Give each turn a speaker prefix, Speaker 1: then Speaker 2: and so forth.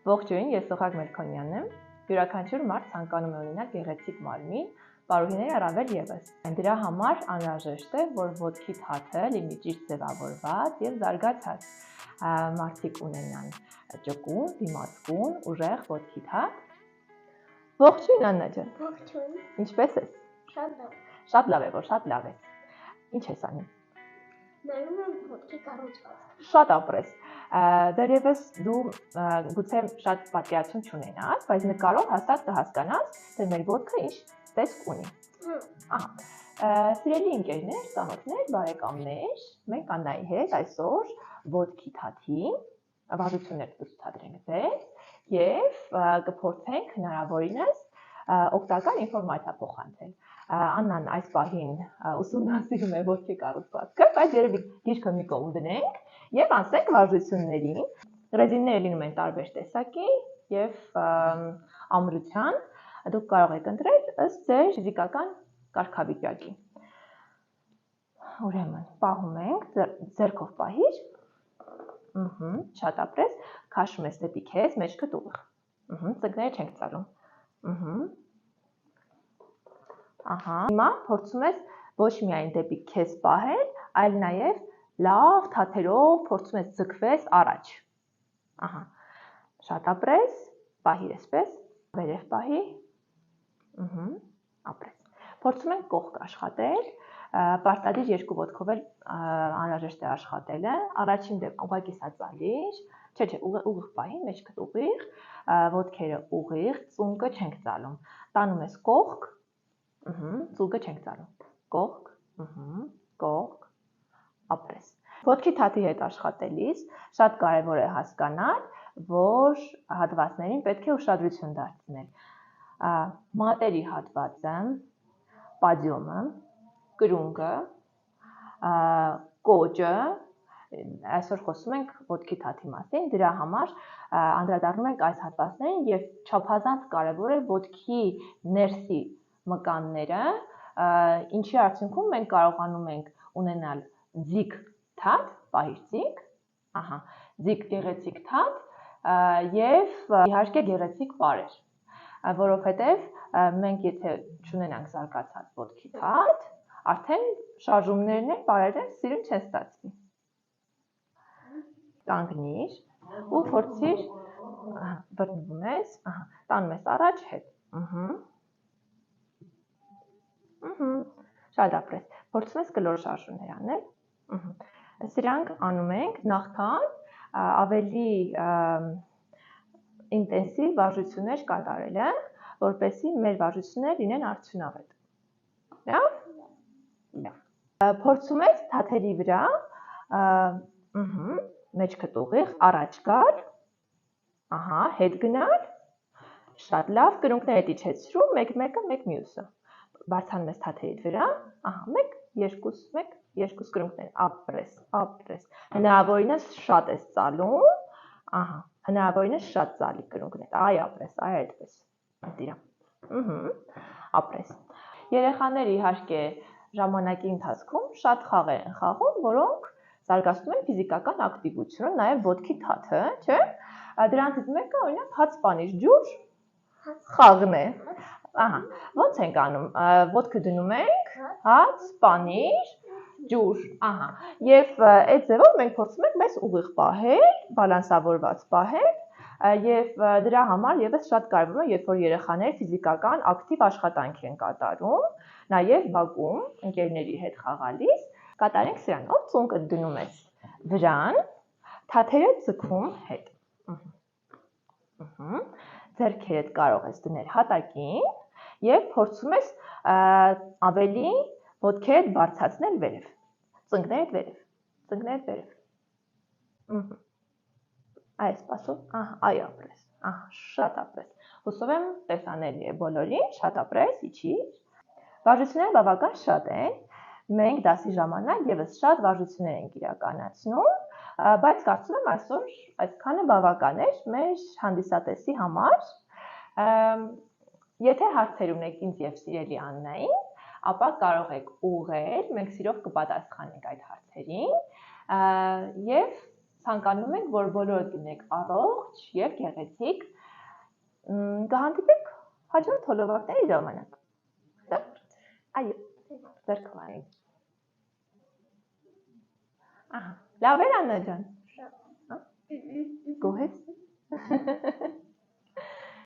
Speaker 1: Ողջույն, ես Սոխակ Մելքոնյանն եմ։ Յուրաքանչյուր մարդ ցանկանում է ունենալ գեղեցիկ մարմին, պարուհիները առավել ևս։ Դրա համար անհրաժեշտ է, որ ոտքի թաթը լինի ճիշտ ձևավորված եւ զարգացած։ Մարդիկ ունենան ճկուն, դիմացկուն, ուժեղ ոտքի թաթ։ Ողջույն Աննա ջան։
Speaker 2: Ողջույն։
Speaker 1: Ինչպե՞ս ես։
Speaker 2: Շատ լավ։
Speaker 1: Շատ լավ է, որ շատ լավ ես։ Ինչ ես անում։
Speaker 2: Նայում եմ ոտքի կառուցվածքը։
Speaker 1: Շատ ապրես։ Դեռևս դու գուցե շատ պատկերացում չունենաս, բայց նկարով հաստատ կհասկանաս, թե մեր ոտքը ինչ տեսք ունի։ Ահա։ Սիրելի ընկերներ, ծանոթներ, բարեկամներ, մենք Աննայի հետ այսօր ոտքի թաթի վարժություններ կցուցադրենք ձեզ եւ կփորձենք հնարավորինս օգտակար ինֆորմացիա փոխանցել։ Աննան այս պահին ուսումնասիրում է ոտքի կառուցվածքը, բայց երևի գիրքը մի կողմ դնենք եւ անցնենք վարժություններին։ Ռեզինները լինում են տարբեր տեսակի եւ ամրության։ Դուք կարող եք ընտրել ըստ ձեր ֆիզիկական կարգավիճակի։ Ուրեմն, պահում ենք, ձեռքով պահիր։ Շատ ապրես, քաշում ես դեպի քեզ, մեջքդ ուղիղ։ Ծնկները չենք ծալում։ Ահա, հիմա փորձում ես ոչ միայն դեպի քեզ պահել, այլ նաև լավ թաթերով փորձում ես ձգվես առաջ։ Ահա, շատ ապրես, պահիր այսպես, վերև պահի։ Ապրես։ Փորձում ենք կողք աշխատել, պարտադիր երկու ոտքով էլ անհրաժեշտ է աշխատելը, առաջին դեպքում ուղղակի սա ծալիր, չէ, ուղիղ պահի, մեջքդ ուղիղ, ոտքերը ուղիղ, ծունկը չենք ծալում։ Տանում ես կողք, ծունկը չենք ծալում։ Կողք, կողք, ապրես։ Ոտքի թաթի հետ աշխատելիս շատ կարևոր է հասկանալ, որ հատվածներին պետք է ուշադրություն դարձնել։ Մատերի հատվածը, պադիոմը, կրունկը, կոճը, այսօր խոսում ենք ոտքի թաթի մասին, դրա համար անդրադառնում ենք այս հատվածներին եւ չափազանց կարևոր է ոտքի ներսի մկանները, ինչի արդյունքում մենք կարողանում ենք ունենալ ձիգ թաթ, պահիր ձիգ, ահա, ձիգ գեղեցիկ թաթ եւ իհարկե գեղեցիկ պարեր, որովհետեւ մենք եթե չունենանք զարգացած ոտքի թաթ, արդեն շարժումներն են, պարերն սիրուն չեն ստացվի։ Կանգնիր ու փորձիր, բռնվում ես, ահա, տանում ես առաջ հետ։ Շատ ապրես, փորձում ես կլոր շարժումներ անել։ Սրանք անում ենք նախքան ավելի ինտենսիվ վարժություններ կատարելը, որպեսզի մեր վարժությունները լինեն արդյունավետ։ Լավ։ Փորձում ես թաթերի վրա, մեջքդ ուղիղ, առաջ գալ, ահա, հետ գնալ, շատ լավ, կրունկները իջեցրու, մեկ-մեկը, մեկ մյուսը։ Բարձրանում ես թաթերիդ վրա, ահա, մեկ, երկուս կրունկներ, ապրես, ապրես։ Հնարավորինս շատ ես ծալում, ահա, հնարավորինս շատ ծալի կրունկներ, այ ապրես, այ այդպես։ Դիրա։ Ապրես։ Երեխաները իհարկե ժամանակի ընթացքում շատ խաղեր են խաղում, որոնք զարգացնում են ֆիզիկական ակտիվությունը, նաև ոտքի թաթը, չէ՞։ Դրանցից մեկը օրինակ հաց սպանիր ջուր խաղն է։ Ահա, ո՞նց ենք անում, ոտքը դնում ենք, հաց, սպանիր, ջուր, ահա, և այդ ձևով մենք փորձում ենք մեզ ուղիղ պահել, բալանսավորված պահել, և դրա համար ևս շատ կարևոր է, երբ որ երեխաները ֆիզիկական ակտիվ աշխատանք են կատարում, նաև բակում, ընկերների հետ խաղալիս, կատարենք սրանով, ծունկը դնում ես վրան, թաթերը ձգում հետ։ Ձեռքերդ կարող ես դնել հատակին և փորձում ես ավելի ոտքերդ բարձրացնել վերև, ծնկներդ վերև, ծնկներդ վերև, այս սպասով, այ ապրես, շատ ապրես, հուսով եմ տեսանելի է բոլորին, շատ ապրես, իջիր, վարժությունները բավական շատ են, մենք դասի ժամանակ ևս շատ վարժություններ ենք իրականացնում, բայց կարծում եմ այսօր այսքանը բավական էր մեր հանդիսատեսի համար, եթե հարցեր ունեք ինձ և սիրելի Աննային, ապա կարող եք ուղղել, մենք սիրով կպատասխանենք այդ հարցերին և Ցանկանում ենք, որ բոլորդ լինեք առողջ եւ գեղեցիկ։ Կհանդիպենք հաջորդ հոլովակների ժամանակ։ Այո, ձերքվային։ Ահա, լավ էր Աննա ջան։ Գոհ ես։